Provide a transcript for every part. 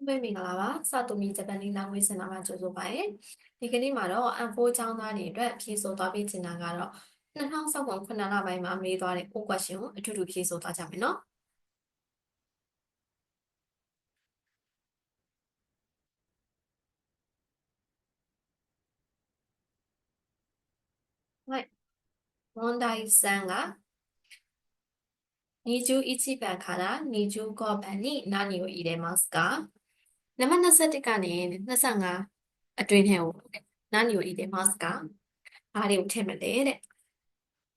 ပဲမင်္ဂလာပါစတိုမီဂျပန်နီလာငွေစင်တာမှာကြိုဆိုပါရစေဒီကနေ့မှာတော့ M4 ကျောင်းသားတွေအတွက်ဖြေဆိုသွားပေးချင်တာကတော့2019ခုနှစ်လပိုင်းမှာမေးသွားတဲ့ poll question ကိုအတူတူဖြေဆိုသွားကြမယ်နော်はい問題3が21番から25番に何を入れますかနံပါတ်21ကနေ25အတွင်းထဲကို何を入れますかဘာတွေကိုထည့်မလဲတဲ့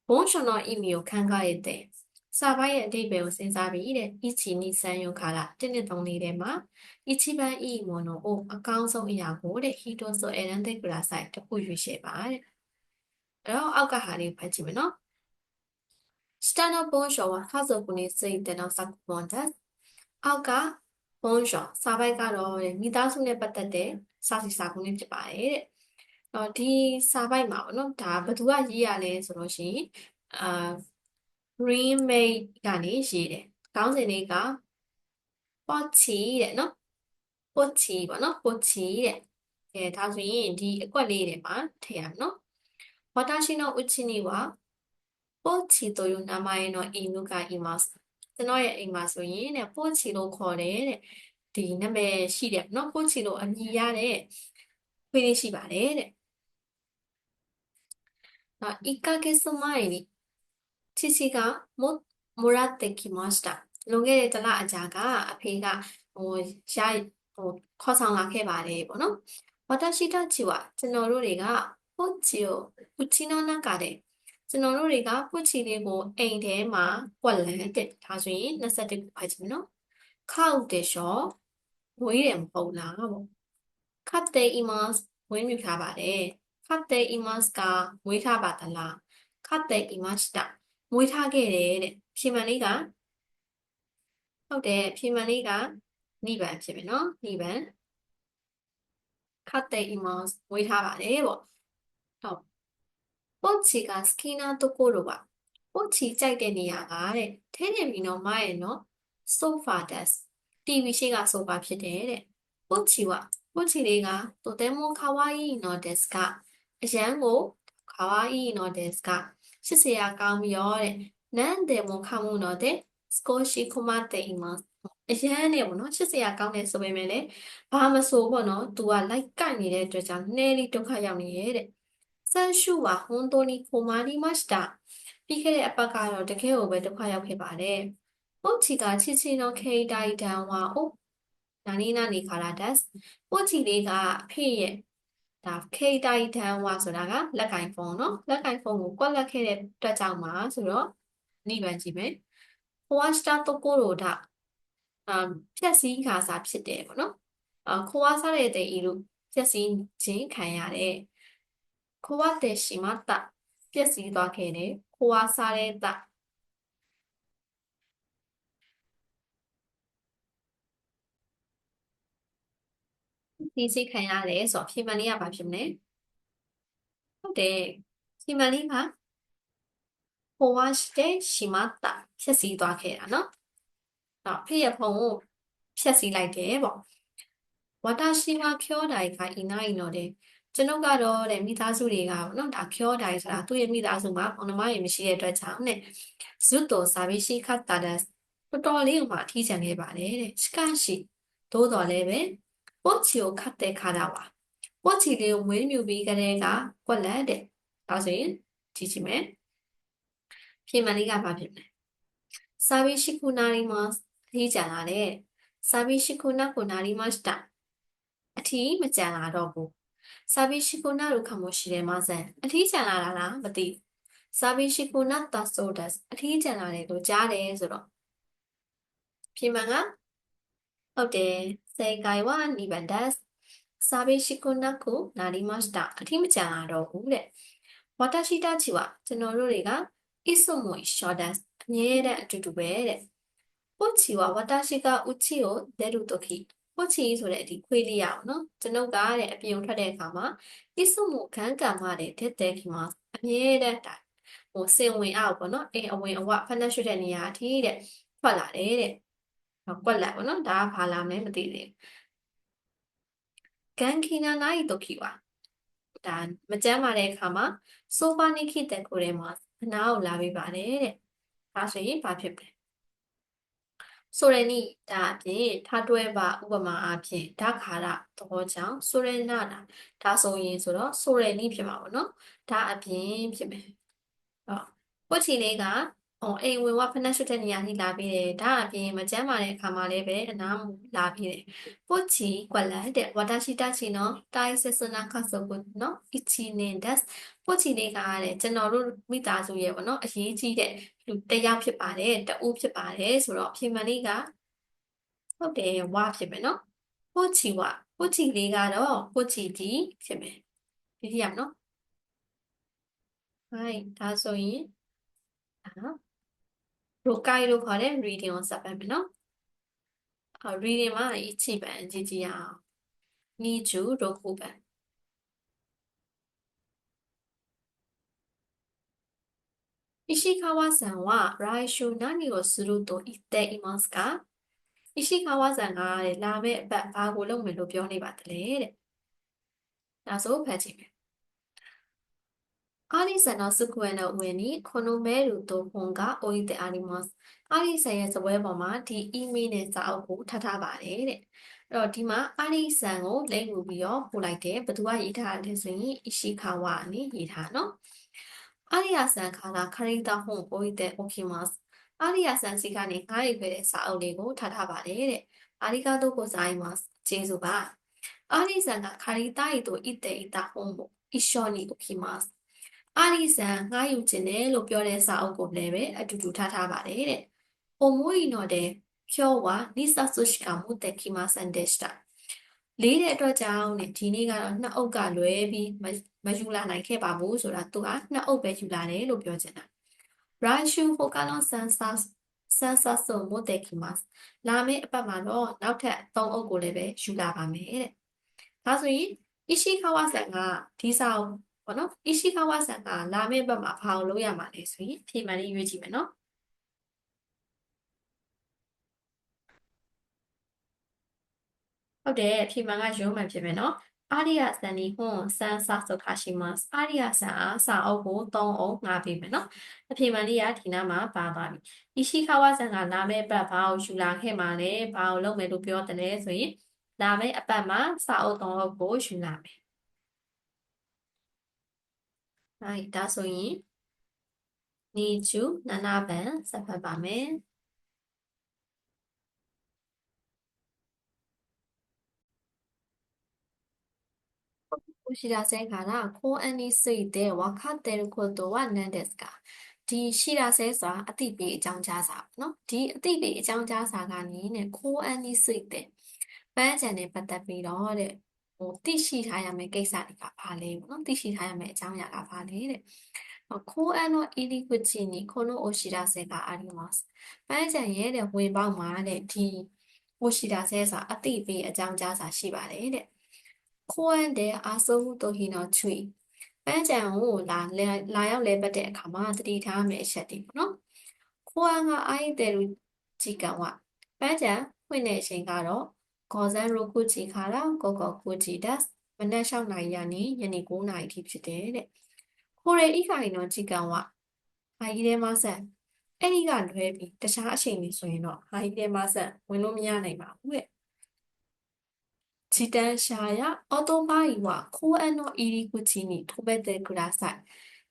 ဘုန်းရှင်တော်意味を考えてစာပိုင်းရဲ့အဓိပ္ပာယ်ကိုစဉ်းစားပြီးတဲ့1に3用から1နဲ့3လေးထဲမှာ一番いいものをအကောင်းဆုံးအရာကိုတဲ့一つを選んでくださいတစ်ခုရွေးချယ်ပါတဲ့အဲ့တော့အောက်ကဟာလေးကိုဖတ်ကြည့်မယ်နော်下の文章は家族についての作文ですအောက်ကဘုန်းရှင်စာပိုက်ကတော့မိသားစုနဲ့ပတ်သက်တဲ့စာစီစာကုန်းလေးဖြစ်ပါတယ်တဲ့တော့ဒီစာပိုက်မှာပေါ့နော်ဒါဘယ်သူကရေးရလဲဆိုလို့ရှိရင်အာ remake ကနေရေးတယ်ခေါင်းစဉ်လေးကပေါ့ချီတဲ့နော်ပေါ့ချီပေါ့နော်ပေါ့ချီတဲ့ဒါဆိုရင်ဒီအကွက်လေးတွေမှာထည့်ရမယ်နော်私のうちにはポッチという名前の犬がいますကျွန်တော်ရဲ့အိမ်မှာဆိုရင်တဲ့ပို့ချီလို့ခေါ်တယ်တဲ့ဒီနာမည်ရှိတယ်နော်ပို့ချီလို့အမည်ရတဲ့ခွေးလေးရှိပါတယ်တဲ့1ヶ月前に父がもらってきましたလွန်ခဲ့တဲ့တစ်လအကြာကအဖေကဟိုရဟိုခေါ်ဆောင်လာခဲ့ပါတယ်ပေါ့နော်私たちはကျွန်တော်တို့တွေကポッチをうちの中でကျွန်တော်တို့တွေကပို့ချီလေးကိုအိမ်ထဲမှာကွက်လန်းတဲ့ဒါဆိုရင်21ကိုဖတ်ကြည့်မယ်နော်ခောက်တယ်ရှောမွေးတယ်မဟုတ်လားပေါ့ခတ်တယ်အီမတ်ဝင်းမြူထားပါတယ်ခတ်တယ်အီမတ်ကမွေးထားပါသလားခတ်တယ်အီမတ်တာမွေးထားခဲ့တယ်တဲ့ဖြေမှန်လေးကဟုတ်တယ်ဖြေမှန်လေးက2番ဖြစ်မယ်နော်2番ခတ်တယ်အီမတ်မွေးထားပါတယ်ပေါ့ဟုတ်ပို့ချီကစကီနာတိုကိုလိုပါပို့ချီကြိုက်တဲ့နေရာကတဲ့ထဲနေပြီနော်မရဲ့နော် sofa desk TV ရှိက sofa ဖြစ်တယ်တဲ့ပို့ချီကပို့ချီလေးကとても可愛いのですがအရန်ကို可愛いのですがရှစ်စရာကောင်းပြီးတော့တဲ့なんでもかむので少し困っていますအရန်နဲ့ပေါ့နော်ရှစ်စရာကောင်းတယ်ဆိုပေမဲ့လည်းဘာမဆိုပေါ့နော်သူကလိုက်ကိုက်နေတဲ့အတွက်ကြောင့်နည်းလေးဒုက္ခရောက်နေရဲ့တဲ့ဆက်ရှုは本当に困りましたပြီးခဲ့တဲ့အပတ်ကတော့တကယ်ကိုပဲဒုက္ခရောက်ခဲ့ပါတယ်ပို့ချီကချစ်ချင်းの携帯電話を何々からですပို့ချီလေးကအဖေရဲ့ဒါခေတ်တိုင်းတန်းဝါဆိုတာကလက်ကင်ဖုန်းเนาะလက်ကင်ဖုန်းကိုကွက်လက်ခဲ့တဲ့အတွက်ကြောင့်ပါဆိုတော့နိဗ္ဗာန်ကြည့်မယ်ဟိုဝါစတာတိုကိုရိုဒါဖြက်စီးခါစာဖြစ်တယ်ပေါ့နော်ခိုဝါစားတဲ့တဲ့ဤလို့ဖြက်စီးခြင်းခံရတယ်ခိုဝါတဲ့ရှိမတာဖြက်စီးသွားခဲ့တယ်ခိုဝါစားတဲ့တာဒီစိတ်ခံရတယ်ဆိုတော့ဖြေမှန်လေးကဘာဖြစ်မလဲဟုတ်တယ်ဖြေမှန်လေးကခိုဝါတဲ့ရှိမတာဖြက်စီးသွားခဲ့တာเนาะတော့ဖေရဲ့ဖုန်းကိုဖျက်ဆီးလိုက်တယ်ပေါ့ဝါတာရှိမှာဖြောတိုင်ကအီနိုင်တော့တယ်ကျွန်ုပ်ကတော့တဲ့မိသားစုတွေကပေါ့နော်ဒါဖြောတိုင်ဆိုတာသူ့ရဲ့မိသားစုမှာပေါင်နှမရေမရှိတဲ့အတွက်ကြောင့်တဲ့ဇွတ်တော်စာပြီးရှိခတ်တာတဲ့တော်တော်လေးကိုမှအထီးကျန်ခဲ့ပါတယ်တဲ့စကရှိသို့တော်လည်းပဲပို့ချီကိုခတ်တဲ့ခါတာပါပို့ချီလေးကိုမွေးမြူပြီးကလေးကကွက်လက်တဲ့ဒါဆိုရင်ကြည့်ကြည့်မယ်ဖြေမှန်လေးကဘာဖြစ်မလဲစာပြီးရှိခုနာရီမှာအထီးကျန်လာတဲ့စာပြီးရှိခုနာကိုနာရီမှာしたအထီးမကျန်လာတော့ဘူးစာပြီးရှိခုနာလို့ခမိုရှိတယ်မဆန်အထီးကျန်လာတာလားမသိစာပြီးရှိခုနာတာဆိုဒတ်အထီးကျန်လာတယ်လို့ကြားတယ်ဆိုတော့ဖြေမှန်ကဟုတ်တယ်正解は2番ですစာပြီးရှိခုနာကိုနာရီမှာしたအထီးမကျန်လာတော့ဘူးတဲ့私たちはကျွန်တော်တို့တွေကいつも一緒ですအမြဲတမ်းအတူတူပဲတဲ့ポチは私が家を出るときပို့ချီဆိုတဲ့ဒီခွေးလေးရအောင်နော်ကျွန်ုပ်ကတဲ့အပြင်ထွက်တဲ့အခါမှာအစ်စုမှုခံကံမတဲ့တက်တဲ့ခင်မှာအမြဲတမ်းတိုင်ဟိုစင်ဝင်အောင်ပေါ့နော်အိမ်အဝင်အဝဖက်နှက်ရွှတ်တဲ့နေရာအထိတဲ့ထွက်လာတယ်တဲ့ကွက်လက်ပေါ့နော်ဒါကဘာလာမလဲမသိသေး元気がないときはဒါမကျန်းမာတဲ့အခါမှာဆိုဖာနိခိတက်ကိုရဲမှာအနားကိုလာပြီးပါတယ်တဲ့ဒါဆိုရင်ဘာဖြစ်လဲဆိုရနိဒါအပြင်ထားတွဲပါဥပမာအဖြစ်ဒါခါရသဘောကြောင့်ဆိုရနာဒါဆိုရင်ဆိုတော့ဆိုရနိဖြစ်မှာပေါ့နော်ဒါအပြင်ဖြစ်မယ်ကိုချီလေးကအိမ်ဝင်ကဖက်နှက်ရွှတ်တဲ့နေရာထိလာပြီးတယ်ဒါအပြင်မကျန်းမာတဲ့အခါမှာလည်းပဲအနားလာပြီးတယ်ကိုချီကွက်လက်တဲ့ဝါတာရှိတာချီနော်တိုင်းဆက်စနာခါဆိုကိုနော်အချီနေဒက်ကိုချီလေးကတဲ့ကျွန်တော်တို့မိသားစုရဲ့ပေါ့နော်အရေးကြီးတဲ့လူတစ်ယောက်ဖြစ်ပါတယ်တဦးဖြစ်ပါတယ်ဆိုတော့အဖေမလေးကဟုတ်တယ်ဝါဖြစ်မယ်နော်ကိုချီဝကိုချီလေးကတော့ကိုချီဒီဖြစ်မယ်ဒီရအောင်နော်ဟိုင်းဒါဆိုရင်ရိုကိုင်လို့ခေါ်တဲ့ reading ကိုစပ်ပတ်မယ်နော်reading မှာ一起版ကြည့်ကြည့်အောင်26番石川さんは来週何をすると言っていますか石川さんကလာမယ့်အပတ်ဘာကိုလုပ်မယ်လို့ပြောနေပါသလဲတဲ့ဒါဆိုဖတ်ကြည့်မယ်アリサの机の上にこのメールと本が置いてあります。アリサရဲ့စပွဲပေါ်မှာဒီ email နဲ့စာအုပ်ကိုထားပါတယ်တဲ့။အဲ့တော့ဒီမှာアリサကိုလိမ့်ယူပြီးတော့ပို့လိုက်တယ်။ဘယ်သူကရေးထားလဲဆိုရင်石川နဲ့ရေးထားနော်။アリアさんから借りた本を置いておきます。アリアさんစီကနေငှားယူခဲ့တဲ့စာအုပ်လေးကိုထားပါတယ်တဲ့။ありがとうございます。ကျေးဇူးပါ။アリさんが借りたいと言っていた本を一緒に置きます。အာရီဆန်ငှားယူခြင်းတယ်လို့ပြောတဲ့စာအုပ်ကိုလည်းပဲအတူတူထားပါတယ်တဲ့။思いので今日は2冊しか持ってきませんでした。လေးတဲ့အတွက်ကြောင့်ဒီနေ့ကတော့နှစ်အုပ်ကလွဲပြီးမယူလာနိုင်ခဲ့ပါဘူးဆိုတာသူကနှစ်အုပ်ပဲယူလာတယ်လို့ပြောချင်တာ။来週他の3冊を持ってきます。လာမယ့်အပတ်မှာတော့နောက်ထပ်3အုပ်ကိုလည်းပဲယူလာပါမယ်တဲ့။ဒါဆိုရင်石川さんがဒီစာအုပ်ပေါ့နော်အရှိခဝဆန်ကလာမယ့်ဘက်မှာဘာကိုလုပ်ရမှာလဲဆိုရင်ဖြေမှန်လေးရွေးကြည့်မယ်နော်ဟုတ်တယ်ဖြေမှန်ကရုံးမှန်ဖြစ်မယ်နော်အာရိယဆန်ဒီဟွန်ဆန်ဆာဆိုခါရှိမတ်အာရိယဆန်အားစာအုပ်ကို3အုပ်ငှားပေးမယ်နော်အဖြေမှန်လေးကဒီနားမှာပါသွားပြီအရှိခဝဆန်ကလာမယ့်ဘက်ဘာကိုယူလာခဲ့မှာလဲဘာကိုလုပ်မယ်လို့ပြောတယ်လဲဆိုရင်လာမယ့်အပတ်မှာစာအုပ်3အုပ်ကိုယူလာမယ်はいဒါဆိုရင်27番ဆက်ဖတ်ပါမယ်吉田先から公園について分かっていることは何ですかဒီရှိတာဆဲဆိုတာအတိပေအကြောင်းကြားစာနော်ဒီအတိပေအကြောင်းကြားစာကနေနဲ့公園についてပန်းချန်နဲ့ပတ်သက်ပြီးတော့တဲ့သိရှိထားရမယ့်ကိစ္စတွေကဘာလဲပေါ့နော်သိရှိထားရမယ့်အကြောင်းအရာကဘာလဲတဲ့公園の入り口にこのお知らせがありますပန်းချန်ရဲ့တဲ့ဝင်ပေါက်မှာတဲ့ဒီお知らせဆိုတာအတိပေအကြောင်းကြားစာရှိပါတယ်တဲ့公園で遊ぶ時の注意ပန်းချံကိုလာရောက်လဲပတ်တဲ့အခါမှာသတိထားမယ့်အချက်တွေပေါ့နော်公園が空いてる時間はပန်းချံဖွင့်တဲ့အချိန်ကတော့午前6時から午後9時ですမနက်6နာရီကနေညနေ9နာရီထိဖြစ်တယ်တဲ့これ以外の時間は入れませんအဲ့ဒီကလွဲပြီးတခြားအချိန်တွေဆိုရင်တော့入れませんဝင်လို့မရနိုင်ပါဘူးတဲ့自転車やオートバイは公園の入り口に止めてください。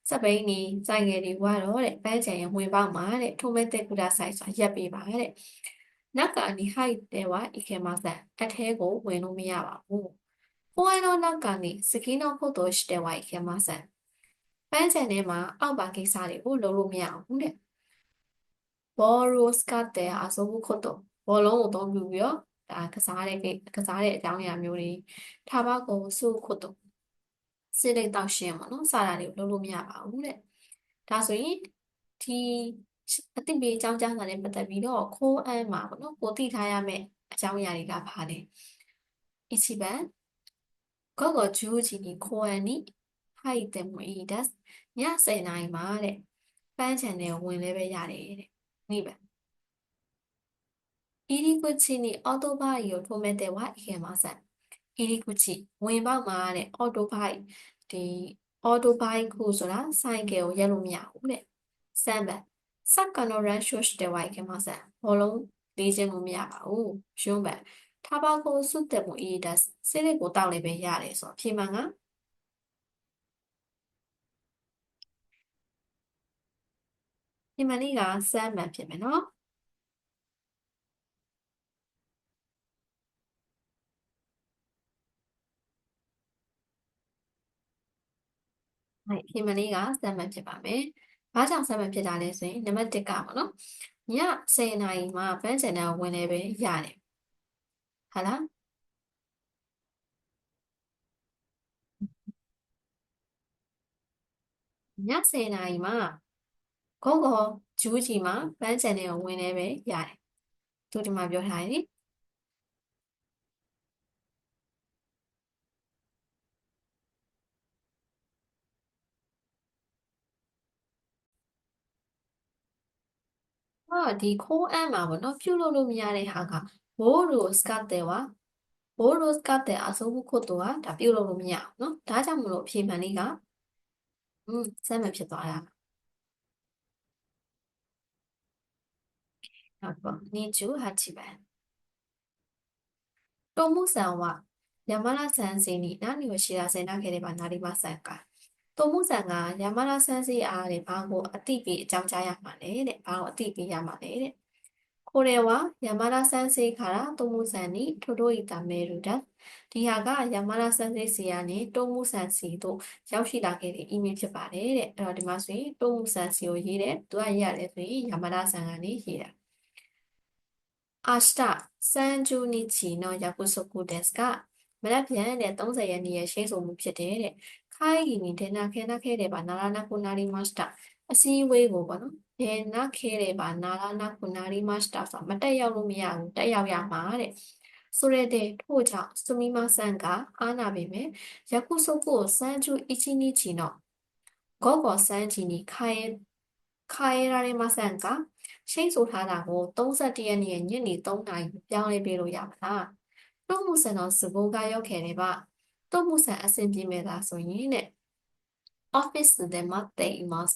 စပိန်နီဆိုင်ငယ်တွေကတော့တဲ့ပန်းချံရဲ့ဝင်ပေါက်မှာတဲ့ထုံးမဲ့တဲ့ကုဒါဆိုင်ဆိုတာရပ်ပေးပါတဲ့။နောက်ကနေဟိုက်တဲ့ဝါဣခေမဆန်အထဲကိုဝင်လို့မရပါဘူး။公園の中に好きなことをしてはいけません。ပန်းချံထဲမှာအောက်ပါကိစ္စတွေကိုလုပ်လို့မရဘူးတဲ့။ဘောရိုစကတ်တဲ့အဆိုဘူးခုတ်တော့ဘောလုံးကိုအသုံးပြုပြီးတော့ဒါကစားတဲ့အကြောင်းအရာမျိုးတွေထားပါကိုစုခုတ်တော့စိတ်လိုက်တောက်ရှင်းပေါ့နော်စားတာတွေကိုလုပ်လို့မရပါဘူးတဲ့ဒါဆိုရင်ဒီအသိပေးအကြောင်းကြားစာနဲ့ပတ်သက်ပြီးတော့ခိုးအမ်းမှာပေါ့နော်ကိုသိထားရမယ့်အကြောင်းအရာတွေကဘာလဲ1番午後10時に公園に入ってもいいですည10နာရီမှာတဲ့ပန်းချံထဲဝင်လဲပဲရတယ်တဲ့2番入り口にオートバイを止めてはいけません irikuchi ဝင်ပေါက်မှာတဲ့ autobike ဒီ autobike ခုဆိုတာဆိုင်ကယ်ကိုရက်လို့မရဘူးတဲ့3番サッカーの練習してはいけませんဘောလုံးလေ့ကျင့်လို့မရပါဘူး4番タバコを吸ってもいいですဆေးလေးကိုတောက်လည်းပဲရတယ်ဆိုတော့ဖြေမှန်ကဖြေမှန်လေးက3番ဖြစ်မယ်နော်はいဖြေမှန်လေးက3番ဖြစ်ပါမယ်ဘာကြောင့်3番ဖြစ်တာလဲဆိုရင်နံပါတ်1ကပေါ့နော်ည10နာရီမှာပန်းချန်တန်းဝင်လည်းပဲရတယ်ဟုတ်လားည10နာရီမှာဂုတ်ကောဂျူးကြီးမှာပန်းချန်တန်းကိုဝင်လည်းပဲရတယ်သူဒီမှာပြောထားတယ်လေဒီခိုးအမ်းမှာပေါ့နော်ပြုတ်လို့မရတဲ့ဟာကဘိုးရိုစကတ်တယ်ဝါဘိုးရိုစကတ်တယ်အစိုးခုတ်တော့ဒါပြုတ်လို့မရဘူးနော်ဒါကြောင့်မလို့အဖြေမှန်လေးကစမ်းမှဖြစ်သွားတာနောက်ပေါ့28番トムさんは山田先生に何を知らせなければなりませんかトムさんが山田先生အားတဲ့ဘာကိုအတိပေးအကြောင်းကြားရမှာလဲတဲ့ဘာကိုအတိပေးရမှာလဲတဲ့これは山田先生からトムさんに届いたメールですဒီဟာက山田先生ဆီကနေトムさんဆီသို့ရောက်ရှိလာခဲ့တဲ့ email ဖြစ်ပါတယ်တဲ့အဲ့တော့ဒီမှာဆိုရင်トムさんဆီကိုရေးတယ်သူကရေးရတယ်ဆိုရင်山田さんကနေရေးတာ明日30日の約束ですが、မနက်ဖြန်တဲ့30ရက်နေ့ရဲ့ရှင်းဆိုမှုဖြစ်တယ်တဲ့။会議に出なければならなくなりました。အစည်းအဝေးကိုပေါ့နော်။出なければならなくなりましたဆိုတော့မတက်ရောက်လို့မရဘူးတက်ရောက်ရမှာတဲ့။それでထို့ကြောင့်すみませんがအားနာပေမဲ့約束を31日の午後3時に変えられませんかချိတ်ဆိုထားတာကို31ရက်နေ့ညနေ3နာရီပြောင်းလဲပေးလို့ရပါလားတုံ့မှုဆန်တော်စကိုးကရောက်ခဲ့တယ်ပါတုံ့မှုဆန်အဆင်ပြေမဲ့လားဆိုရင်တဲ့ office で待っています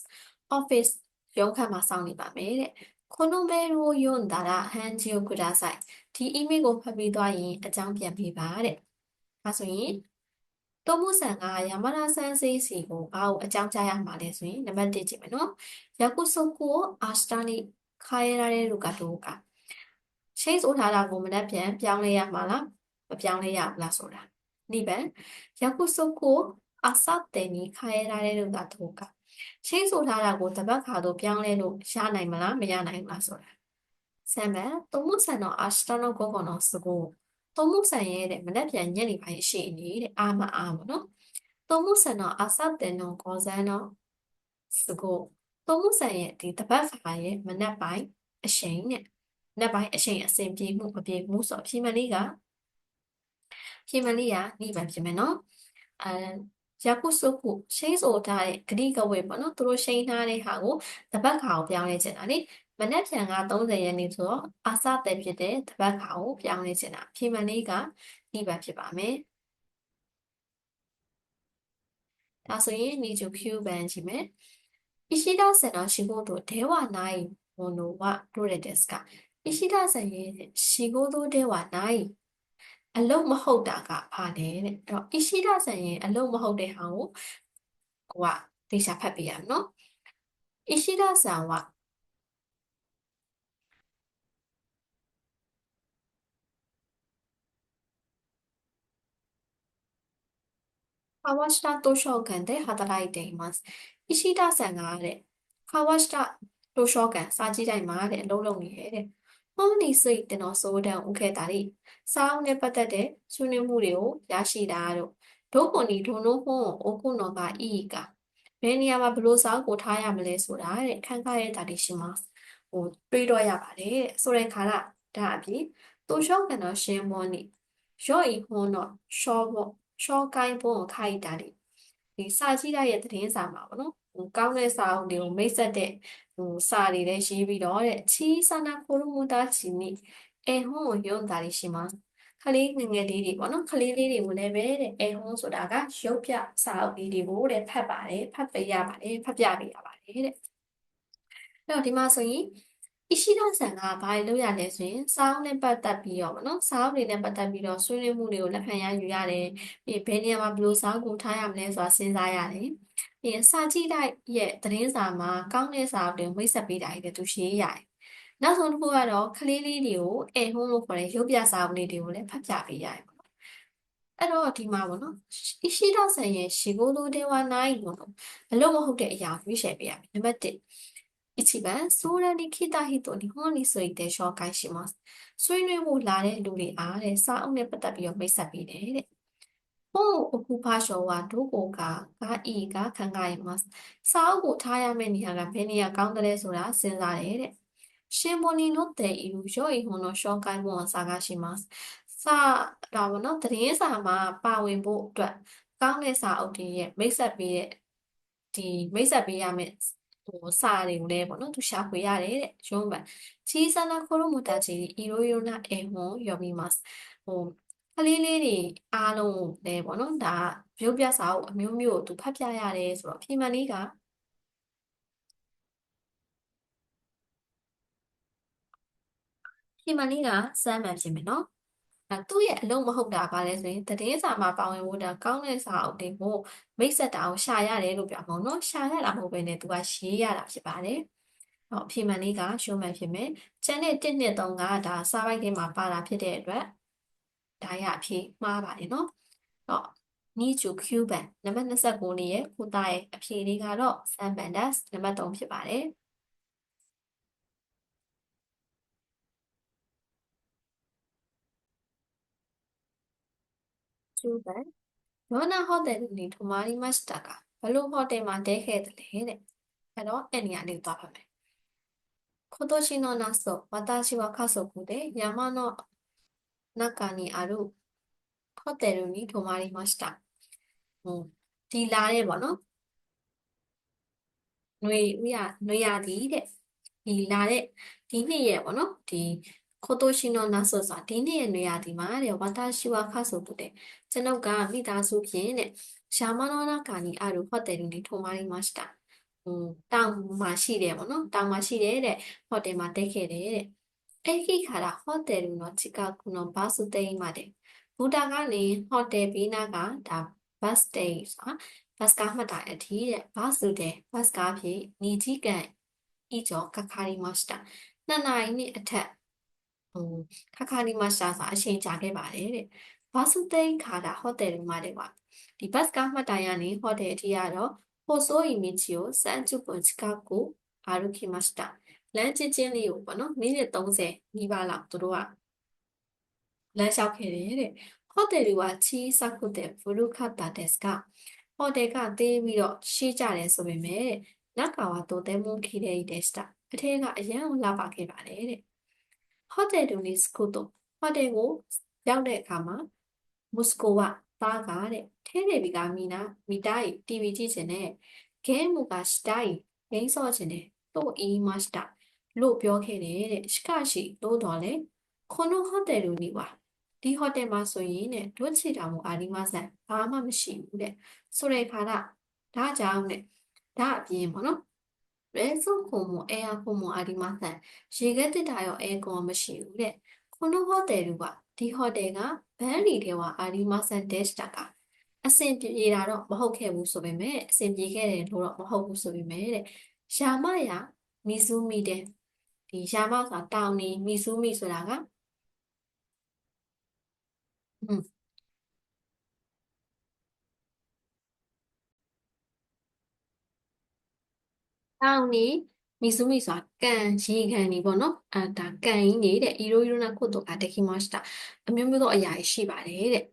office ရုံးခန်းမှာစောင့်နေပါမယ်တဲ့このメールを読んだら返事をくださいဒီ email ကိုဖတ်ပြီးသွားရင်အကြောင်းပြန်ပေးပါတဲ့ဒါဆိုရင်တိုးမှုဆန်က山田先生စီကိုဘာကိုအကြောင်းကြားရမှာလဲဆိုရင်နံပါတ်1ကြည့်မယ်နော်約束を明日に変えられるかどうかချိတ်ဆိုထားတာကိုမနက်ဖြန်ပြောင်းလဲရမှာလားမပြောင်းလဲရဘူးလားဆိုတာ2番約束を明後日に変えられるかどうかချိတ်ဆိုထားတာကိုတပတ်ခါတော့ပြောင်းလဲလို့ရနိုင်မလားမရနိုင်ဘူးလားဆိုတာ3番トムさんの明日の午後の過ごトムさんရဲ့တဲ့မနက်ဖြန်ညနေပိုင်းရှိနေတဲ့အာမအာမနော်トムさんの明後日の午前の過ごトムさんရဲ့ဒီတပတ်ခါရဲ့မနက်ပိုင်းအချိန်နဲ့မနက်ပိုင်းအချိန်အစဉ်ပြေမှုမပြေမှုဆိုဖြေမှန်လေးက2番ဖြစ်မယ်နော်約束ရှိန်ဆိုထားတဲ့ဂရိကဝေပေါ့နော်သူတို့ရှိန်ထားတဲ့ဟာကိုတပတ်ခါကိုပြောင်းလဲချင်တာလေမနက်ဖြန်က30ရက်နေ့ဆိုတော့အစတဲ့ဖြစ်တဲ့တပတ်ခါကိုပြောင်းလဲချင်တာဖြေမှန်လေးက2番ဖြစ်ပါမယ်ဒါဆိုရင်29番ကြည့်မယ်石田さんの仕事ではないものはどれですか石田さんရဲ့仕事ではないအလုံးမဟုတ်တာကဘာလဲတဲ့အဲ့တော့石田さんရဲ့အလုံးမဟုတ်တဲ့ဟာကိုကိုကသေချာဖတ်ပြရမယ်နော်石田さんは川下図書館で働いています。石田さんがတဲ့川下図書館စာကြည့်တိုင်းမှာတဲ့အလုပ်လုပ်နေတယ်တဲ့။ဟောဒီစိတ်တင်တော်စိုးတန်းဥခဲ့တာလေ။စာအုပ်နဲ့ပတ်သက်တဲ့ဆွေးနွေးမှုတွေကိုရရှိတာတို့ဒုက္ခနီဒုနိုဟွန်အိုကုနောကဤကဘယ်နေရာမှာဘလို့စာအုပ်ကိုထားရမလဲဆိုတာတဲ့ခန့်ခါရဲ့တာတိရှိမှာဟိုတွေးတော့ရပါတယ်တဲ့ဆိုတဲ့ခါကဒါအပြင်図書館のシェーモニရော့ဤဟွန်တော့ရှော့ပေါ့ရှော့ကိုင်းပုံကိုခိုက်တာလေဒီစာကြည့်တဲ့သတင်းစာမှာပေါ့နော်ကောင်းတဲ့စာအုပ်တွေကိုမိတ်ဆက်တဲ့စာတွေလည်းရေးပြီးတော့တဲ့ချီဆာနာခိုလိုမူတာချီနီ絵本を読んだりしますခလေးငယ်ငယ်လေးတွေပေါ့နော်ခလေးလေးတွေကိုလည်းပဲတဲ့အဲဟွန်းဆိုတာကရုပ်ပြစာအုပ်လေးတွေကိုတဲ့ဖတ်ပါတယ်ဖတ်ပေးရပါတယ်ဖတ်ပြပေးရပါတယ်တဲ့အဲ့တော့ဒီမှာဆိုရင်အရှိဒဆန်ကဘာလို့ရလဲဆိုရင်စာအုပ်နဲ့ပတ်သက်ပြီးတော့ဗောနော်စာအုပ်တွေနဲ့ပတ်သက်ပြီးတော့ဆွေးနွေးမှုတွေကိုလက်ခံရယူရတယ်ပြီးဘယ်နေရာမှာဘယ်လိုစာအုပ်ကိုထားရမလဲဆိုတာစဉ်းစားရတယ်ပြီးစာကြည့်လိုက်ရဲ့သတင်းစာမှာကောင်းတဲ့စာအုပ်တွေမိတ်ဆက်ပေးတာတွေသူရှင်းရတယ်နောက်ဆုံးတစ်ခုကတော့ကလေးလေးတွေကိုအဲဟွန်းလို့ခေါ်တဲ့ရုပ်ပြစာအုပ်လေးတွေကိုလည်းဖတ်ပြပေးရတယ်ပေါ့နော်အဲ့တော့ဒီမှာပေါ့နော်အရှိဒဆန်ရဲ့ရှီဂိုလိုဒေဝနိုင်ပေါ့နော်ဘလို့မဟုတ်တဲ့အရာကိုရွေးချယ်ပေးရမယ်နံပါတ်1一番それに来た人に本について紹介します。ဆွေးနွေးဖို့လာတဲ့လူတွေအားတဲ့စာအုပ်နဲ့ပတ်သက်ပြီးတော့မိတ်ဆက်ပေးတယ်တဲ့။本を置く場所はどこかがいいか考えます。စာအုပ်ကိုထားရမယ့်နေရာကဘယ်နေရာကောင်းတယ်ဆိုတာစဉ်းစားတယ်တဲ့။新聞に載っている良い本の紹介文を探します。စာဒါပေါ့နော်သတင်းစာမှာပါဝင်ဖို့အတွက်ကောင်းတဲ့စာအုပ်တွေရဲ့မိတ်ဆက်ပေးတဲ့ဒီမိတ်ဆက်ပေးရမယ့်စာတွေကိုလည်းပေါ့နော်သူရှာဖွေရတယ်တဲ့ရုံးပါ小さな子供たちにいろいろな絵本を読みますဟိုကလေးလေးတွေအားလုံးကိုလည်းပေါ့နော်ဒါရုပ်ပြစာအုပ်အမျိုးမျိုးကိုသူဖတ်ပြရတယ်ဆိုတော့ပြင်မှန်လေးကပြင်မှန်လေးကစမ်းမှန်ဖြစ်မယ်နော်သူ့ရဲ့အလုံးမဟုတ်တာပါလဲဆိုရင်သတင်းစာမှာပါဝင်ဖို့တာကောင်းတဲ့စာအုပ်တွေကိုမိတ်ဆက်တာကိုရှာရတယ်လို့ပြောမှာနော်ရှာရတာမဟုတ်ဘဲနဲ့သူကရေးရတာဖြစ်ပါတယ်။အဖြေမှန်လေးကရှုံးမှန်ဖြစ်မယ်။ကျန်တဲ့1နဲ့3ကဒါစာပိုက်ထဲမှာပါတာဖြစ်တဲ့အတွက်ဒါရအဖြေမှားပါတယ်နော်။တော့ need to Cuban နံပါတ်29လေးရဲ့ခုသားရဲ့အဖြေလေးကတော့ San Bandas နံပါတ်3ဖြစ်ပါတယ်။ Cuban どんなホテルに泊まりましたかဘလို့ဟိုတယ်မှာတည်းခဲ့တယ်လေတဲ့အဲ့တော့အဲ့နေရာလေးသွားပါမယ်今年の夏、私は家族で山の中にあるホテルに泊まりました。ဒီလာတဲ့ပေါ့နော်ຫນွေဥရຫນွေရာသီတဲ့ဒီလာတဲ့ဒီနှစ်ရဲ့ပေါ့နော်ဒီ今年の夏ဆိုတာဒီနှစ်ရဲ့ຫນွေရာသီမှာတဲ့私は家族でကျွန်ုပ်ကမိသားစုဖြင့်တဲ့山の中にあるホテルに泊まりました。တောင်မှာရှိတယ်ပေါ့နော်တောင်မှာရှိတယ်တဲ့ဟိုတယ်မှာတက်ခဲ့တယ်တဲ့駅からホテルの近くのバス停までဘူတာကနေဟိုတယ်ဘေးနားကဒါဘတ်စတေးဆိုတာဘတ်စကားမှတ်တာအထိတဲ့ဘတ်စုတဲ့ဘတ်စကားဖြင့်ညီကြီးကန်ဤကျော်ကခါရီမတ်တာ2နာရီနဲ့အထက်ဟိုခါခါရီမတ်တာဆိုတာအချိန်ကြာခဲ့ပါတယ်တဲ့ဘတ်စုတေးခါတာဟိုတယ်မှာတဲ့ကွာဒီဘတ်စကားမှတ်တာရနေဟိုတယ်အထိကတော့細い道を30分近く歩きました。လမ်းကျဉ်းကျဉ်းလေးကိုပေါ့နော်မိနစ်30နီးပါးလောက်သူတို့ကလမ်းလျှောက်ခဲ့တယ်တဲ့ဟိုတယ်ကချီစခုတဲ့ဘလူခတာတက်စကဟိုတယ်ကသေးပြီးတော့ရှေးကြတယ်ဆိုပေမဲ့နောက်ကောင်ကတိုတဲမွန်ခီတဲ့တက်စတာအထက်ကအရန်လာပါခဲ့ပါတယ်တဲ့ဟိုတယ်တူနီစကုတိုဟိုတယ်ကိုရောက်တဲ့အခါမှာမုစကိုကသားကတဲ့ထဲတယ်ဘီကမီတိုင်း TV ကြည့်ချင်တဲ့ဂဲမူကစတိုင်ဂိမ်းဆော့ချင်တဲ့တို့အီမတ်တာလို့ပြောခဲ့တယ်တဲ့しかしသို့တော်လည်းこのホテルにはဒီဟိုတယ်မှာဆိုရင်တဲ့ဒွတ်ချီတာမို့အာဒီမဆန်ဘာမှမရှိဘူးတဲ့ဆိုတဲ့ခါဒါကြောင့်တဲ့ဒါအပြင်ပေါ့နော်冷蔵庫もエアコンもありません。ရေခဲတစ်တာရောအဲကွန်မရှိဘူးတဲ့။このホテルはဒီဟိုတယ်ကဘန်းလီထဲမှာအာဒီမဆန်ဒက်တာကအဆင်ပြေတာတော့မဟုတ်ခဲ့ဘူးဆိုပေမဲ့အဆင်ပြေခဲ့တယ်လို့တော့မဟုတ်ဘူးဆိုပေမဲ့တဲ့။ယာမယာမီဇူမီတဲ့ဒီယာမဆိုတာတောင်နေမီဇူမီဆိုတာကอืมတောင်နေမီဇူမီဆိုတာကန်ရေကန်နေပေါ့နော်ဒါကန်ကြီးနေတဲ့伊ရိုယိုနာကိုတော့တခိမတ်တာအမျိုးမျိုးသောအရာရှိပါတယ်တဲ့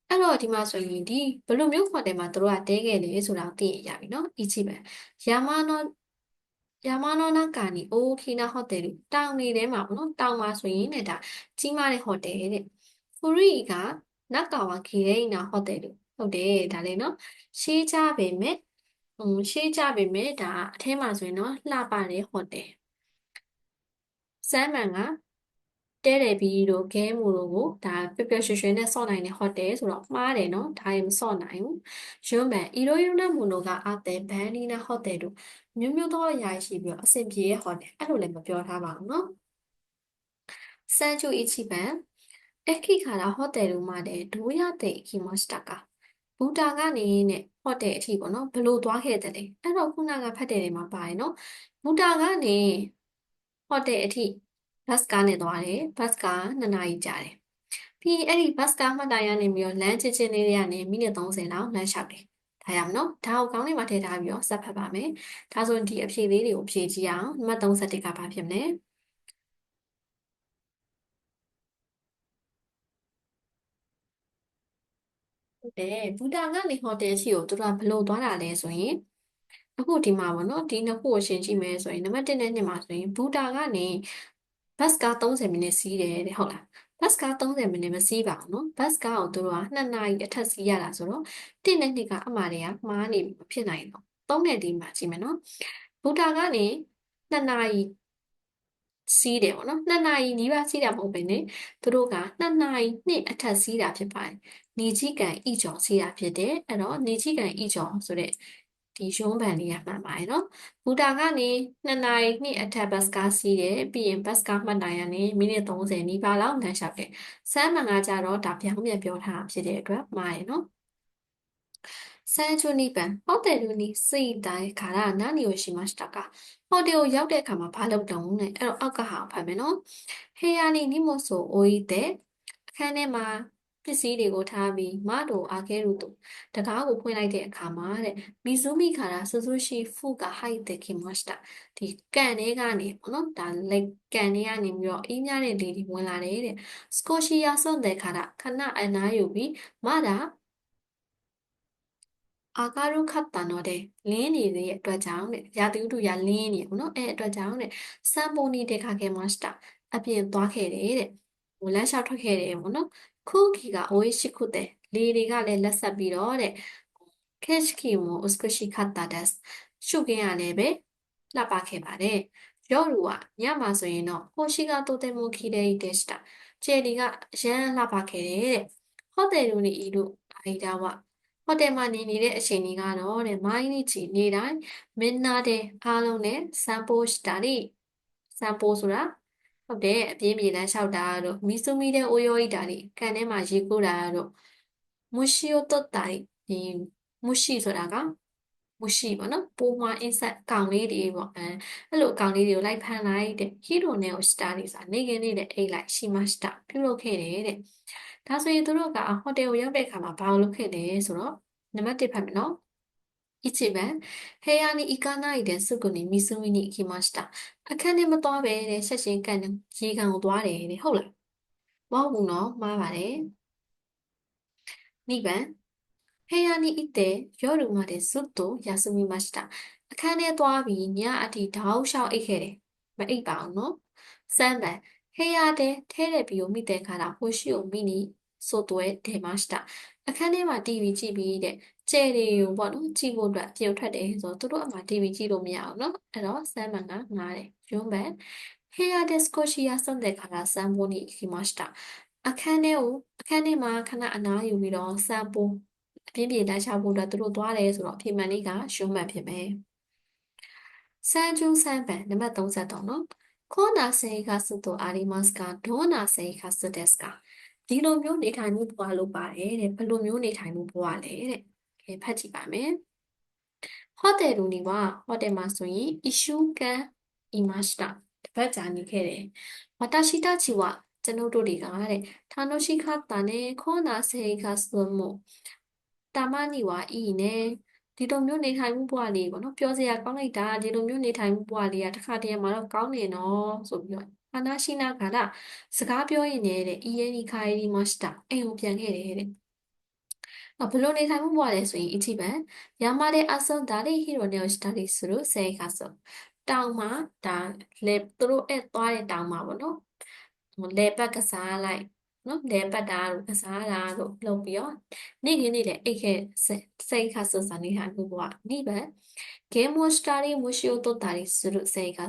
အဲ့တော့ဒီမှာဆိုရင်ဒီဘယ်လိုမျိုးဟိုတယ်မှာတို့ကတဲခဲ့လဲဆိုတာသိရပြီနော်အချိပဲယာမနောယာမနောနာကာနီအိုခီနာဟိုတယ်တောင်နေထဲမှာပေါ့နော်တောင်မှာဆိုရင်လည်းဒါကြီးမားတဲ့ဟိုတယ်တဲ့ဖူရီကနက်ကာဝါခီရဲနာဟိုတယ်ဟုတ်တယ်ဒါလေးနော်ရှေးကြပေမဲ့ရှေးကြပေမဲ့ဒါအထဲမှာဆိုရင်တော့လှပတဲ့ဟိုတယ်စမ်းမှန်က တဲတယ်ပြီးတော့ခဲမှုတို့ကိုဒါပျော်ပျော်ရွှင်ရွှင်နဲ့ဆော့နိုင်တဲ့ဟိုတယ်ဆိုတော့မှားတယ်နော်ဒါရင်မဆော့နိုင်ဘူးရွံ့ပန်အီရိုယူနာမူနိုကအာတဲဘန်နီနာဟိုတယ်တို့မျိုးမျိုးသောအရာရှိပြီးတော့အဆင်ပြေရဲ့ဟိုတယ်အဲ့လိုလည်းမပြောထားပါဘူးနော်စန်ချူအီချီပန်အခီခါလာဟိုတယ်တို့မှာတဲ့ဒိုးရတဲ့အခီမစတာကဘူတာကနေနဲ့ဟိုတယ်အထိပေါ့နော်ဘလို့သွားခဲ့တယ်လေအဲ့တော့ခုနကဖတ်တယ်တွေမှာပါတယ်နော်ဘူတာကနေဟိုတယ်အထိဘတ်ကားနဲ့သွားတယ်ဘတ်ကား2 နာရီကြာတယ်ပြီးအဲ့ဒီဘတ်ကားမှတ်တိုင်ကနေပြီးတော့လမ်းချင်းချင်းလေးတွေကနေမိနစ်30လောက်လမ်းလျှောက်တယ်ဒါရအောင်နော်ဒါကိုကောင်းလေးမှာထည့်ထားပြီးတော့စက်ဖတ်ပါမယ်ဒါဆိုရင်ဒီအဖြေလေးတွေကိုဖြေကြည့်အောင်နံပါတ်31ကဘာဖြစ်မလဲဟုတ်တယ်ဘူတာကနေဟိုတယ်ရှိကိုသူတို့ကဘလို့သွားတာလဲဆိုရင်အခုဒီမှာပေါ့နော်ဒီနှစ်ခုကိုရှင်းကြည့်မယ်ဆိုရင်နံပါတ်1နဲ့2မှာဆိုရင်ဘူတာကနေဘတ်ကား30မိနစ်စီးတယ်တဲ့ဟုတ်လားဘတ်ကား30မိနစ်မစီးပါဘူးနော်ဘတ်ကားကိုသူတို့က2 နာရီအထက်စီးရတာဆိုတော့1နဲ့2ကအမှားတွေကမှားနေပြီမဖြစ်နိုင်တော့3နဲ့4မှာကြည့်မယ်နော်ဘူတာကနေ2 နာရီစီးတယ်ပေါ့နော်2 နာရီနီးပါးစီးတာမဟုတ်ဘဲနဲ့သူတို့က2 နာရီနှစ်အထက်စီးတာဖြစ်ပါတယ်နေကြီးကန်ဤကျော်စီးတာဖြစ်တယ်အဲ့တော့နေကြီးကန်ဤကျော်ဆိုတဲ့ဒီရုံးပန်လေးကမှန်ပါတယ်နော်ဘူတာကနေ2 နာရီနှစ်အထက်ဘတ်ကားစီးတယ်ပြီးရင်ဘတ်ကားမှတ်တိုင်ကနေမိနစ်30နီးပါးလောက်လမ်းလျှောက်တယ်စမ်းမှန်ကကြတော့ဒါပြောင်းပြန်ပြောထားတာဖြစ်တဲ့အတွက်မှားရယ်နော်30分ホテルに着いてから何をしましたかဟိုတယ်ကိုရောက်တဲ့အခါမှာဘာလုပ်တုံးလဲအဲ့တော့အောက်ကဟာကိုဖတ်မယ်နော်ဟေယာနီနိမို့ဆိုအိုဤတဲ့အခန်းထဲမှာပစ္စည်းတွေကိုထားပြီးမတို့အာခဲရုတို့တကားကိုဖွင့်လိုက်တဲ့အခါမှာတဲ့မီဇူမီခါရာဆူဆူရှိဖူကဟိုက်တဲ့ခင်မစတာဒီကန်ထဲကနေပေါ့နော်ဒါလက်ကန်ထဲကနေပြီးတော့အေးမြတဲ့လေတွေဝင်လာတယ်တဲ့စကိုရှိယာဆွန်တဲ့ခါရခဏအနားယူပြီးမတာအာကာရုခတ်တန်တော့တဲ့လင်းနေတဲ့အတွက်ကြောင့်တဲ့ရာသီဥတုရာလင်းနေဘူးနော်အဲ့အတွက်ကြောင့်တဲ့စံပုံနေတဲ့ခါခဲမစတာအပြင်သွားခဲ့တယ်တဲ့ဟိုလမ်းလျှောက်ထွက်ခဲ့တယ်ပေါ့နော်ခုခီကအဝေးရှိခုတဲ့လေတွေကလည်းလက်ဆက်ပြီးတော့တဲ့ခက်ခီမိုဥစကရှိခတ်တာဒက်ရှုခင်းရလည်းပဲလှပခဲ့ပါတယ်ရော့လူကညမှာဆိုရင်တော့ဟိုရှိကတိုတဲမိုခီတဲ့တက်စတာကျယ်ဒီကရမ်းလှပခဲ့တယ်တဲ့ဟိုတယ်လူနေဤတို့အိုင်ဒါဝဟိုတယ်မှာနေနေတဲ့အချိန်ကြီးကတော့တဲ့မိုင်းနီချီနေတိုင်းမင်းနာတဲ့အားလုံးနဲ့စမ်ပိုစတာရီစမ်ပိုဆိုတာဟုတ်တယ်အပြင်းပြေလမ်းလျှောက်တာတို့မီဆူမီတဲ့အိုယောဤတာရီကန်ထဲမှာရေကူးတာတို့မူရှိယိုတော့တာရီဒီမူရှိဆိုတာကမူရှိပေါ့နော်ပိုးမွားအင်းဆက်ကောင်လေးတွေပေါ့အဲ့လိုအကောင်လေးတွေကိုလိုက်ဖမ်းလိုက်တဲ့ဟီရိုနဲ့ကိုစတာရီဆိုတာနေကင်းနေတဲ့အိတ်လိုက်ရှိမစတာပြုလုပ်ခဲ့တယ်တဲ့ဒါဆိုရင်သူတို့ကဟိုတယ်ကိုရောက်တဲ့အခါမှာဘာလို့လုပ်ခဲ့လဲဆိုတော့နံပါတ်1ဖတ်မယ်နော်一番部屋に行かないですぐに湖に行きました。အခန်းထဲမသွားပဲတဲ့ဆက်ရှင်ကန်ရေကန်ကိုသွားတယ်တဲ့ဟုတ်လားမဟုတ်ဘူးနော်မှားပါတယ်2番部屋にいて夜までずっと休みました。အခန်းထဲသွားပြီးညအထိတောက်လျှောက်အိပ်ခဲ့တယ်မအိပ်ပါဘူးနော်3番部屋でテレビを見てから星を見に外へ出ました。အခန်းထဲမှာ TV ကြည့်ပြီးတဲ့ကျဲတွေကိုပေါ့နော်ကြည့်ဖို့အတွက်ပြုတ်ထွက်တယ်ဆိုတော့သူတို့အမှ TV ကြည့်လို့မရအောင်နော်အဲ့တော့ဆမ်မန်ကငားတယ်ဂျွန်းဘန်ဟေယာဒက်စကိုရှိယာဆွန်တဲ့ခါကဆမ်ပိုနီခီမစတာအခန်းထဲမှာခဏအနားယူပြီးတော့ဆမ်ပိုအပြင်းပြေလိုက်ရှာဖို့အတွက်သူတို့သွားတယ်ဆိုတော့အဖြစ်မှန်လေးကဂျွန်းဘန်ဖြစ်မယ်စန်ဂျူးဆန်ဘန်နံပါတ်33နော်ခေါနာဆေခါဆုတိုအာရီမတ်စကဒေါနာဆေခါဆုတက်စကဒီလိုမျိုးနေထိုင်မှုဘဝလို့ပါတယ်တဲ့ဘယ်လိုမျိုးနေထိုင်မှုဘဝလဲတဲ့ကဲဖတ်ကြည့်ပါမယ်ဟိုတယ်လူနေကဟိုတယ်မှာဆိုရင်一週間いましたတပတ်ကြာနေခဲ့တယ်私たちはကျွန်ုပ်တို့တွေကတဲ့楽しかったねこんな生活もたまにはいいねဒီလိုမျိုးနေထိုင်မှုဘဝလေးပေါ့နော်ပြောစရာကောင်းလိုက်တာဒီလိုမျိုးနေထိုင်မှုဘဝလေးကတစ်ခါတည်းမှာတော့ကောင်းနေနော်ဆိုပြီးတော့အာနာရှိနာကစကားပြောရင်လည်းအီယေနီခိုင်ရီမစတာအိမ်ကိုပြန်ခဲ့တယ်တဲ့ဘလို့နေထိုင်မှုဘဝလဲဆိုရင်一番山で遊んだり昼寝をしたりする生活တောင်မှာဒါလေသူတို့အဲ့သွားတဲ့တောင်မှာပေါ့နော်လေဘက်ကစားလိုက် နော်လဲပတ်တာတို့ကစားတာတို့လုပ်ပြီးတော့နေ့ခင်းနေ့လည်းအိတ်ခဲစိတ်ခါဆိုစာနေဟာဘူးပေါ့နိဗ္ဗာန်ゲームをしたり虫を取ったりする生活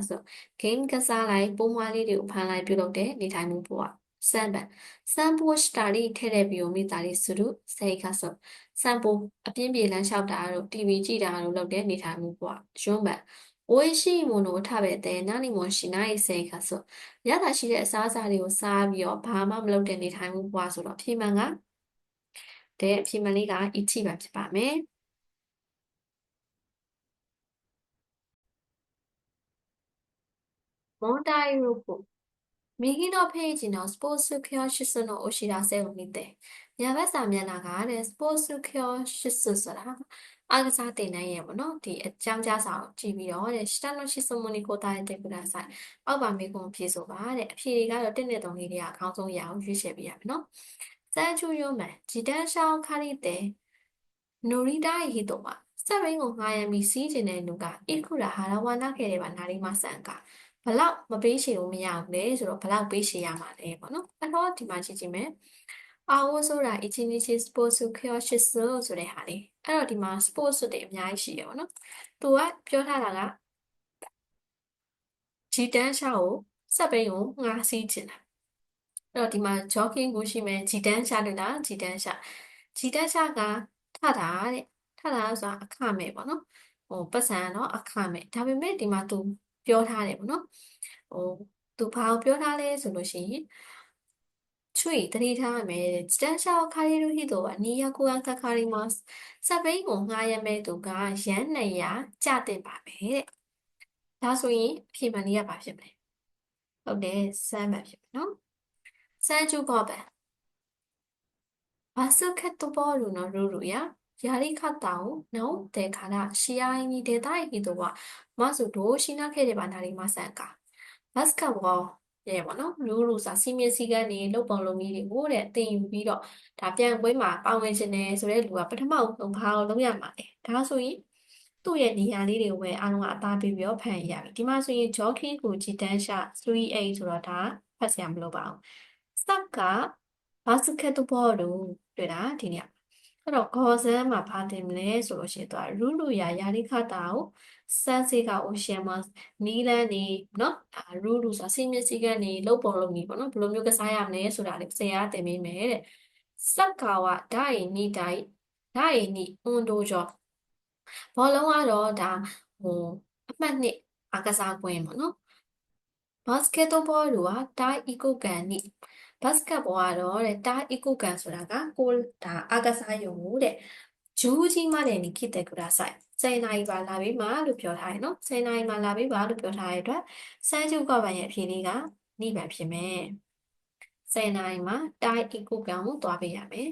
ဂိမ်းကစားလိုက်ပုံမလေးတွေကိုဖန်လိုက်ပြုလုပ်တဲ့နေထိုင်မှုပေါ့စံပန်စံပိုしたりテレビを見たりする生活စံပိုအပြင်းပြေလမ်းလျှောက်တာတို့ TV ကြည့်တာတို့လုပ်တဲ့နေထိုင်မှုပေါ့ဂျွန်းပန်美味しいものを食べて何もしない生活ရတာရှိတဲ့အစားအစာတွေကိုစားပြီးတော့ဘာမှမလုပ်တဲ့နေထိုင်မှုဘဝဆိုတော့အဖြစ်မှန်ကအဖြစ်မှန်လေးက1ပဲဖြစ်ပါမယ်モンダイロボ右のページのスポーツ教室のお知らせを見て、矢部さんမျက်နှာကတဲ့ sports 教室ဆိုတာအားကစားသင်တန်းရဲ့ပေါ့နော်ဒီအကြောင်းကြားစာကိုကြည့်ပြီးတော့တဲ့下の質問に答えてくださいအောက်ပါမေးခွန်းဖြေဆိုပါတဲ့အဖြေတွေကတော့1နဲ့3လေးတွေကအကောင်းဆုံးရအောင်ရွေးချယ်ပေးရမယ်နော်စမ်းချူရုံးမယ်自転車を借りて乗りたい人はစက်ဘီးကိုငှားရမ်းပြီးစီးကျင်တဲ့လူကいくら払わなければなりませんかဘလောက်မပေးချေလို့မရဘူးလေဆိုတော့ဘလောက်ပေးချေရမှာလဲပေါ့နော်အဲ့တော့ဒီမှာကြည့်ကြည့်မယ်အာဝဆိုတာ1日スポーツ教室ဆိုတဲ့ဟာလေးအဲ့တော့ဒီမှာ sports တွေအများကြီးရှိရပေါ့နော်သူကပြောထားတာကဂျီတန်းရှာကိုစက်ဘီးကိုငှားစီးကျင်တာအဲ့တော့ဒီမှာ jogging ကိုရှိမယ်ဂျီတန်းရှာလို့လားဂျီတန်းရှာကထတာတဲ့ထတာဆိုတာအခမဲ့ပေါ့နော်ဟိုပတ်စံတော့အခမဲ့ဒါပေမဲ့ဒီမှာသူပြောထားတယ်ပေါ့နော်ဟိုသူဘာကိုပြောထားလဲဆိုလို့ရှိရင်ချွေတတိထားရမယ်自転車を借りる人は200円かかりますစက်ဘီးကိုငှားရမယ်သူကရန်200ကျတင်ပါမယ်တဲ့ဒါဆိုရင်အဖြေမှန်လေးကဘာဖြစ်မလဲဟုတ်တယ်စမ်းမှန်ဖြစ်မယ်နော်စမ်းကျူကောပဲバスケットボールのルールややり方を直ってから試合に出たい人はまずどうしなければなりませんかバスケဘောရဲ့ပေါ့နော်လူလူစာစီမင်းစည်းကမ်းတွေလုပ်ပုံလုပ်နည်းတွေကိုတဲ့သင်ယူပြီးတော့ဒါပြန်ပွဲမှာပါဝင်ခြင်းနဲ့ဆိုတဲ့လူကပထမဆုံးဘာကိုလုပ်ရမှာလဲဒါဆိုရင်သူ့ရဲ့နေရာလေးတွေကိုပဲအားလုံးကအသားပေးပြီးတော့ဖန်ရပြီဒီမှာဆိုရင် jockey ကိုကြည်တန်းရှာ38ဆိုတော့ဒါဖတ်စရာမလိုပါဘူးစက်ကバスケットボールတွေ့တာဒီနေ့အဲ့တော့ခေါ်စမ်းမှာဘာတင်မလဲဆိုလို့ရှိရင်သူကလူလူရာリ方をစမ်းစေကအိုရှန်မှာနီးလန်းနေနော်လူလူဆိုတာစီမင်းစည်းကမ်းနေလုပ်ပုံလုပ်နည်းပေါ့နော်ဘယ်လိုမျိုးကစားရမလဲဆိုတာလေးဆရာကသင်ပေးမယ်တဲ့စက်ကာဝဒိုင်နီဒိုင်ဒိုင်နီအွန်ဒိုဂျောဘောလုံးကတော့ဒါဟိုအမှတ်နှစ်အားကစားကွင်းပေါ့နော်バスケットボールは体育館にバスケボールは体育館ဆိုတာကကိုဒါအားကစားရုံကိုတဲ့ဂျူးကြီးမတဲ့နေခိတဲ့ください10နာရီပါလာပြီးမှလို့ပြောထားတယ်နော်10နာရီမှလာပြီးပါလို့ပြောထားတဲ့အတွက်စမ်းကျုပ်ကပန်ရဲ့အဖြေလေးကနိဗ္ဗာန်ဖြစ်မယ်10နာရီမှတိုက်အီကုကန်ကိုတွားပေးရမယ်